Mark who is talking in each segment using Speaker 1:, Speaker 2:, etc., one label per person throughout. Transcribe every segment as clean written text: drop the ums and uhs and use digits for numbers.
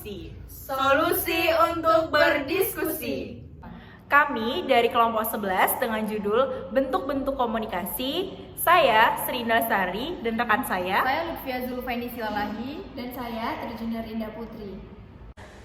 Speaker 1: Diskusi, solusi untuk berdiskusi. Kami dari kelompok 11 dengan judul Bentuk-bentuk Komunikasi. Saya Srinda Sari dan rekan saya
Speaker 2: Lutfia Zulfaini Silalahi.
Speaker 3: Dan saya Terjunar Indah Putri.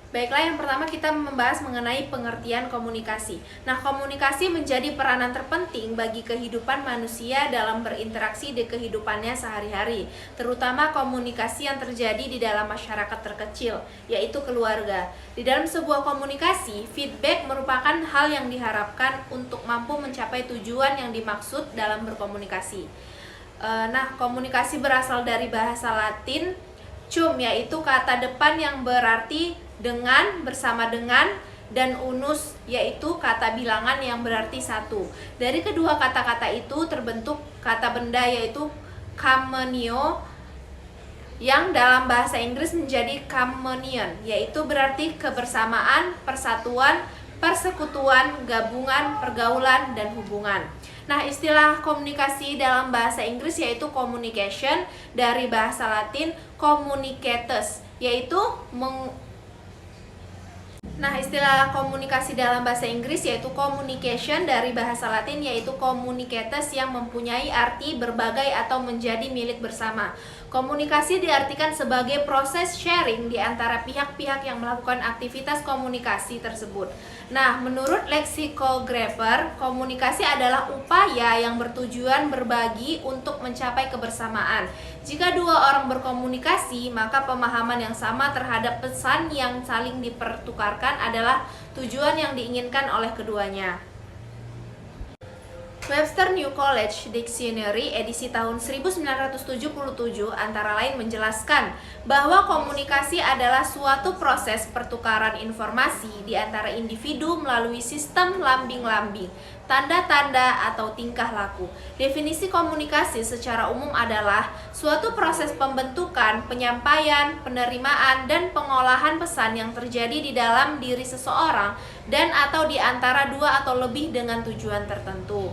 Speaker 2: Baiklah, yang pertama kita membahas mengenai pengertian komunikasi. Nah, komunikasi menjadi peranan terpenting bagi kehidupan manusia dalam berinteraksi di kehidupannya sehari-hari, terutama komunikasi yang terjadi di dalam masyarakat terkecil, yaitu keluarga. Di dalam sebuah komunikasi, feedback merupakan hal yang diharapkan untuk mampu mencapai tujuan yang dimaksud dalam berkomunikasi. Nah, komunikasi berasal dari bahasa Latin cum, yaitu kata depan yang berarti dengan, bersama dengan, dan unus, yaitu kata bilangan yang berarti satu. Dari kedua kata-kata itu terbentuk kata benda, yaitu communio, yang dalam bahasa Inggris menjadi communion, yaitu berarti kebersamaan, persatuan, persekutuan, gabungan, pergaulan, dan hubungan. Nah, istilah komunikasi dalam bahasa Inggris yaitu communication, dari bahasa Latin communicatus, yaitu istilah komunikasi dalam bahasa Inggris yaitu communication, dari bahasa Latin yaitu communicatus, yang mempunyai arti berbagai atau menjadi milik bersama. Komunikasi diartikan sebagai proses sharing di antara pihak-pihak yang melakukan aktivitas komunikasi tersebut. Nah, menurut lexicographer, komunikasi adalah upaya yang bertujuan berbagi untuk mencapai kebersamaan. Jika dua orang berkomunikasi, maka pemahaman yang sama terhadap pesan yang saling dipertukarkan adalah tujuan yang diinginkan oleh keduanya. Webster New College Dictionary edisi tahun 1977 antara lain menjelaskan bahwa komunikasi adalah suatu proses pertukaran informasi di antara individu melalui sistem lambing-lambing, tanda-tanda, atau tingkah laku. Definisi komunikasi secara umum adalah suatu proses pembentukan, penyampaian, penerimaan, dan pengolahan pesan yang terjadi di dalam diri seseorang dan atau di antara dua atau lebih dengan tujuan tertentu.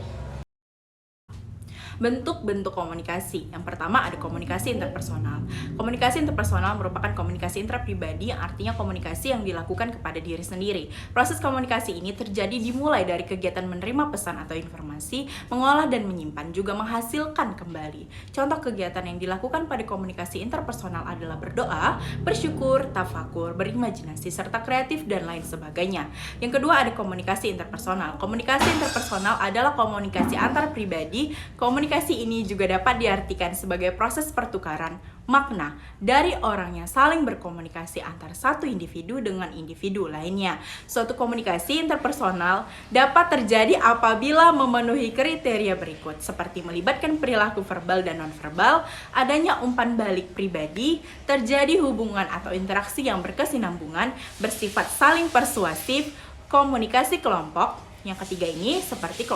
Speaker 1: Bentuk-bentuk komunikasi. Yang pertama ada komunikasi interpersonal. Komunikasi interpersonal merupakan komunikasi intrapribadi, yang artinya komunikasi yang dilakukan kepada diri sendiri. Proses komunikasi ini terjadi dimulai dari kegiatan menerima pesan atau informasi, mengolah dan menyimpan, juga menghasilkan kembali. Contoh kegiatan yang dilakukan pada komunikasi interpersonal adalah berdoa, bersyukur, tafakur, berimajinasi, serta kreatif, dan lain sebagainya. Yang kedua ada komunikasi interpersonal. Komunikasi interpersonal adalah komunikasi antar pribadi. Komunikasi ini juga dapat diartikan sebagai proses pertukaran makna dari orang yang saling berkomunikasi antar satu individu dengan individu lainnya. Suatu komunikasi interpersonal dapat terjadi apabila memenuhi kriteria berikut, seperti melibatkan perilaku verbal dan nonverbal, adanya umpan balik pribadi, terjadi hubungan atau interaksi yang berkesinambungan, bersifat saling persuasif, komunikasi kelompok. Yang ketiga ini seperti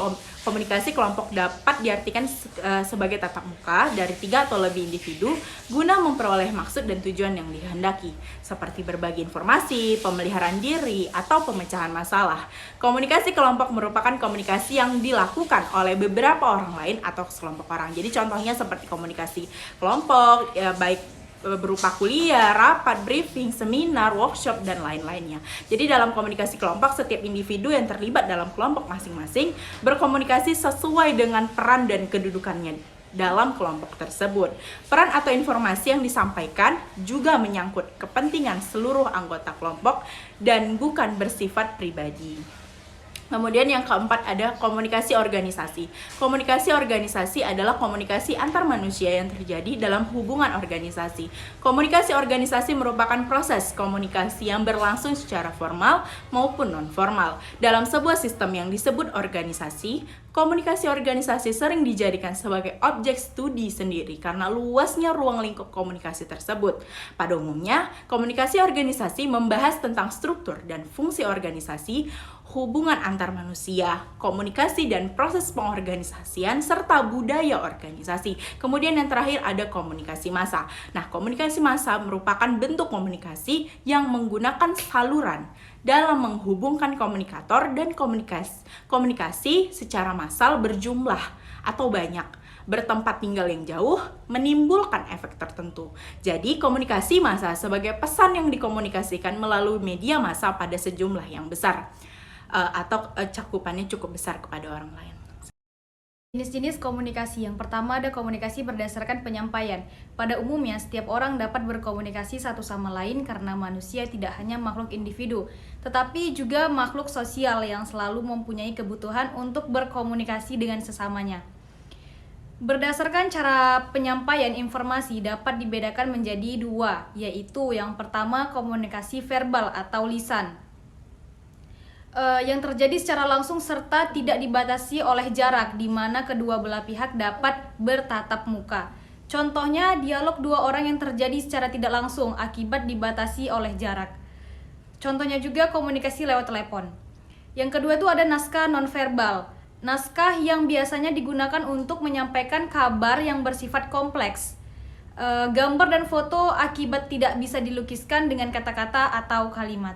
Speaker 1: komunikasi kelompok dapat diartikan sebagai tatap muka dari 3 atau lebih individu guna memperoleh maksud dan tujuan yang dihendaki, seperti berbagi informasi, pemeliharaan diri, atau pemecahan masalah. Komunikasi kelompok merupakan komunikasi yang dilakukan oleh beberapa orang lain atau sekelompok orang. Jadi contohnya seperti komunikasi kelompok, baik berupa kuliah, rapat, briefing, seminar, workshop, dan lain-lainnya. Jadi dalam komunikasi kelompok, setiap individu yang terlibat dalam kelompok masing-masing berkomunikasi sesuai dengan peran dan kedudukannya dalam kelompok tersebut. Peran atau informasi yang disampaikan juga menyangkut kepentingan seluruh anggota kelompok dan bukan bersifat pribadi. Kemudian yang keempat ada komunikasi organisasi. Komunikasi organisasi adalah komunikasi antar manusia yang terjadi dalam hubungan organisasi. Komunikasi organisasi merupakan proses komunikasi yang berlangsung secara formal maupun non-formal. Dalam sebuah sistem yang disebut organisasi, komunikasi organisasi sering dijadikan sebagai objek studi sendiri karena luasnya ruang lingkup komunikasi tersebut. Pada umumnya, komunikasi organisasi membahas tentang struktur dan fungsi organisasi, hubungan antar manusia, komunikasi dan proses pengorganisasian, serta budaya organisasi. Kemudian yang terakhir ada komunikasi massa. Nah, komunikasi massa merupakan bentuk komunikasi yang menggunakan saluran dalam menghubungkan komunikator dan komunikasi secara massal berjumlah atau banyak. bertempat tinggal yang jauh, menimbulkan efek tertentu. Jadi, komunikasi massa sebagai pesan yang dikomunikasikan melalui media massa pada sejumlah yang besar atau cakupannya cukup besar kepada orang lain.
Speaker 3: Jenis-jenis komunikasi. Yang pertama ada komunikasi berdasarkan penyampaian. Pada umumnya, setiap orang dapat berkomunikasi satu sama lain karena manusia tidak hanya makhluk individu, tetapi juga makhluk sosial yang selalu mempunyai kebutuhan untuk berkomunikasi dengan sesamanya. Berdasarkan cara penyampaian informasi dapat dibedakan menjadi dua, yaitu yang pertama komunikasi verbal atau lisan. Yang terjadi secara langsung serta tidak dibatasi oleh jarak, di mana kedua belah pihak dapat bertatap muka. Contohnya dialog dua orang yang terjadi secara tidak langsung akibat dibatasi oleh jarak. Contohnya juga komunikasi lewat telepon. Yang kedua itu ada naskah nonverbal. Naskah yang biasanya digunakan untuk menyampaikan kabar yang bersifat kompleks. Gambar dan foto akibat tidak bisa dilukiskan dengan kata-kata atau kalimat.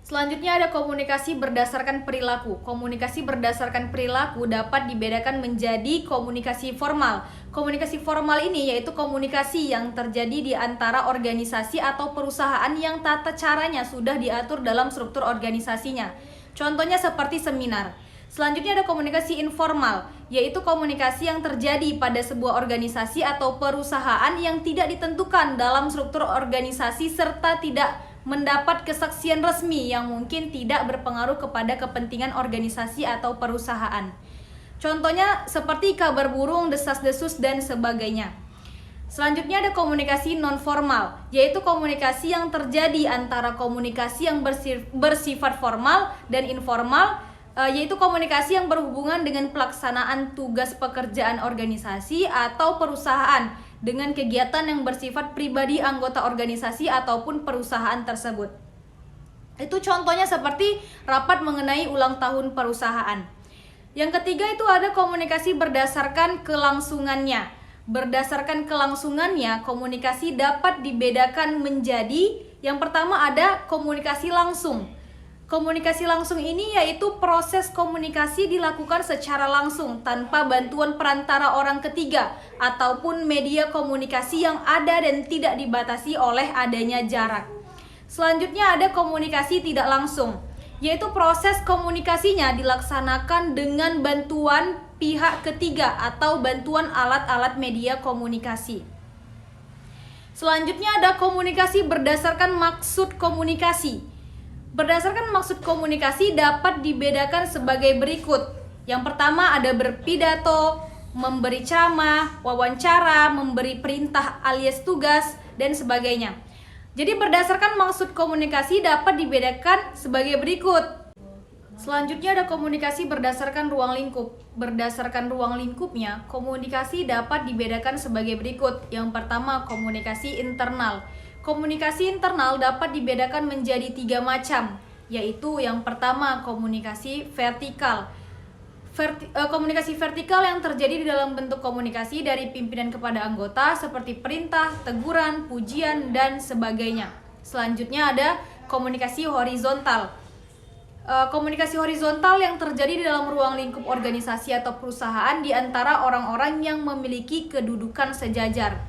Speaker 3: Selanjutnya ada komunikasi berdasarkan perilaku. Komunikasi berdasarkan perilaku dapat dibedakan menjadi komunikasi formal. Komunikasi formal ini yaitu komunikasi yang terjadi di antara organisasi atau perusahaan yang tata caranya sudah diatur dalam struktur organisasinya. Contohnya seperti seminar. Selanjutnya ada komunikasi informal, yaitu komunikasi yang terjadi pada sebuah organisasi atau perusahaan yang tidak ditentukan dalam struktur organisasi serta tidak mendapat kesaksian resmi yang mungkin tidak berpengaruh kepada kepentingan organisasi atau perusahaan. Contohnya seperti kabar burung, desas-desus, dan sebagainya. Selanjutnya ada komunikasi nonformal, yaitu komunikasi yang terjadi antara komunikasi yang bersifat formal dan informal, yaitu komunikasi yang berhubungan dengan pelaksanaan tugas pekerjaan organisasi atau perusahaan dengan kegiatan yang bersifat pribadi anggota organisasi ataupun perusahaan tersebut. Itu contohnya seperti rapat mengenai ulang tahun perusahaan. Yang ketiga itu ada komunikasi berdasarkan kelangsungannya. Berdasarkan kelangsungannya, komunikasi dapat dibedakan menjadi yang pertama ada komunikasi langsung. Komunikasi langsung ini yaitu proses komunikasi dilakukan secara langsung tanpa bantuan perantara orang ketiga ataupun media komunikasi yang ada dan tidak dibatasi oleh adanya jarak. Selanjutnya ada komunikasi tidak langsung, yaitu proses komunikasinya dilaksanakan dengan bantuan pihak ketiga atau bantuan alat-alat media komunikasi. Selanjutnya ada komunikasi berdasarkan maksud komunikasi. Berdasarkan maksud komunikasi dapat dibedakan sebagai berikut. Yang pertama ada berpidato, memberi ceramah, wawancara, memberi perintah alias tugas, dan sebagainya. Jadi berdasarkan maksud komunikasi dapat dibedakan sebagai berikut. Selanjutnya ada komunikasi berdasarkan ruang lingkup. Berdasarkan ruang lingkupnya, komunikasi dapat dibedakan sebagai berikut. Yang pertama komunikasi internal. Komunikasi internal dapat dibedakan menjadi 3 macam, yaitu yang pertama komunikasi vertikal. Komunikasi vertikal yang terjadi di dalam bentuk komunikasi dari pimpinan kepada anggota seperti perintah, teguran, pujian, dan sebagainya. Selanjutnya ada komunikasi horizontal. Komunikasi horizontal yang terjadi di dalam ruang lingkup organisasi atau perusahaan di antara orang-orang yang memiliki kedudukan sejajar.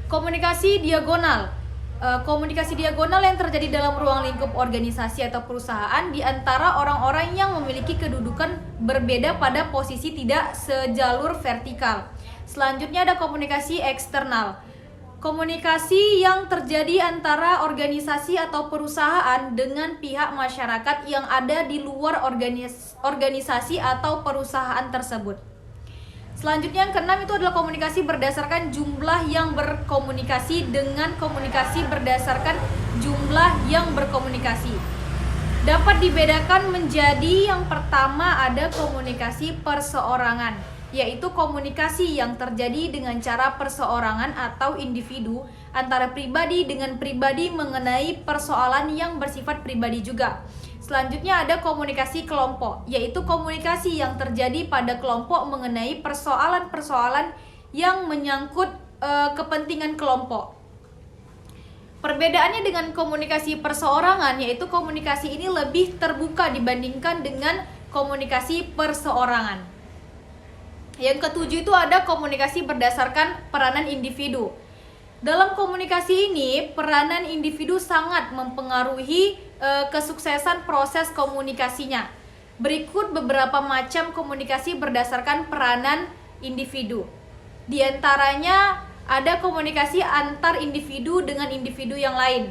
Speaker 3: Komunikasi diagonal. Komunikasi diagonal yang terjadi dalam ruang lingkup organisasi atau perusahaan di antara orang-orang yang memiliki kedudukan berbeda pada posisi tidak sejalur vertikal. Selanjutnya ada komunikasi eksternal. Komunikasi yang terjadi antara organisasi atau perusahaan dengan pihak masyarakat yang ada di luar organisasi atau perusahaan tersebut. Selanjutnya yang keenam itu adalah komunikasi berdasarkan jumlah yang berkomunikasi dengan komunikasi berdasarkan jumlah yang berkomunikasi. Dapat dibedakan menjadi yang pertama ada komunikasi perseorangan, yaitu komunikasi yang terjadi dengan cara perseorangan atau individu antara pribadi dengan pribadi mengenai persoalan yang bersifat pribadi juga. Selanjutnya ada komunikasi kelompok, yaitu komunikasi yang terjadi pada kelompok mengenai persoalan-persoalan yang menyangkut kepentingan kelompok. Perbedaannya dengan komunikasi perseorangan, yaitu komunikasi ini lebih terbuka dibandingkan dengan komunikasi perseorangan. Yang ketujuh itu ada komunikasi berdasarkan peranan individu. Dalam komunikasi ini, peranan individu sangat mempengaruhi kesuksesan proses komunikasinya. Berikut beberapa macam komunikasi berdasarkan peranan individu. Di antaranya ada komunikasi antar individu dengan individu yang lain.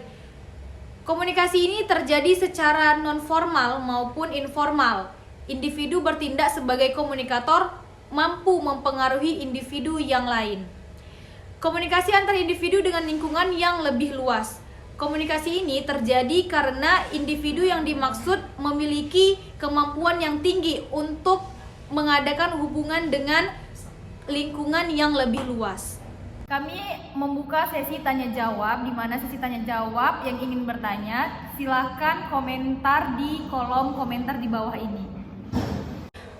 Speaker 3: Komunikasi ini terjadi secara non-formal maupun informal. Individu bertindak sebagai komunikator, mampu mempengaruhi individu yang lain. Komunikasi antar individu dengan lingkungan yang lebih luas. Komunikasi ini terjadi karena individu yang dimaksud memiliki kemampuan yang tinggi untuk mengadakan hubungan dengan lingkungan yang lebih luas. Kami membuka sesi tanya jawab, di mana sesi tanya jawab yang ingin bertanya silahkan komentar di kolom komentar di bawah ini.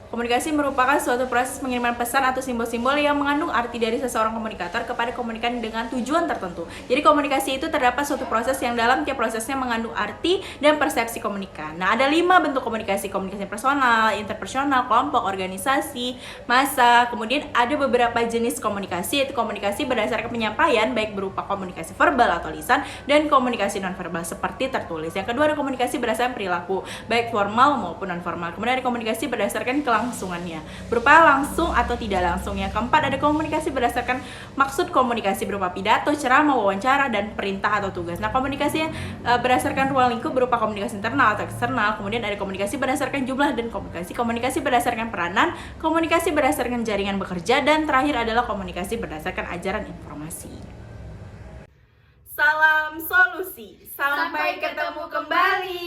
Speaker 1: Komunikasi merupakan suatu proses pengiriman pesan atau simbol-simbol yang mengandung arti dari seseorang komunikator kepada komunikan dengan tujuan tertentu. Jadi komunikasi itu terdapat suatu proses yang dalam tiap prosesnya mengandung arti dan persepsi komunikan. Nah, ada 5 bentuk komunikasi: komunikasi personal, interpersonal, kelompok, organisasi, massa. Kemudian ada beberapa jenis komunikasi, yaitu komunikasi berdasarkan penyampaian, baik berupa komunikasi verbal atau lisan, dan komunikasi nonverbal seperti tertulis. Yang kedua ada komunikasi berdasarkan perilaku, baik formal maupun nonformal. Kemudian ada komunikasi berdasarkan kelangsungannya, berupa langsung atau tidak langsung. Yang keempat ada komunikasi berdasarkan maksud komunikasi, berupa pidato, ceramah, wawancara, dan perintah atau tugas. Nah, komunikasi berdasarkan ruang lingkup berupa komunikasi internal atau eksternal. Kemudian ada komunikasi berdasarkan jumlah dan komunikasi berdasarkan peranan, komunikasi berdasarkan jaringan bekerja, dan terakhir adalah komunikasi berdasarkan ajaran informasi. Salam solusi, sampai ketemu kembali.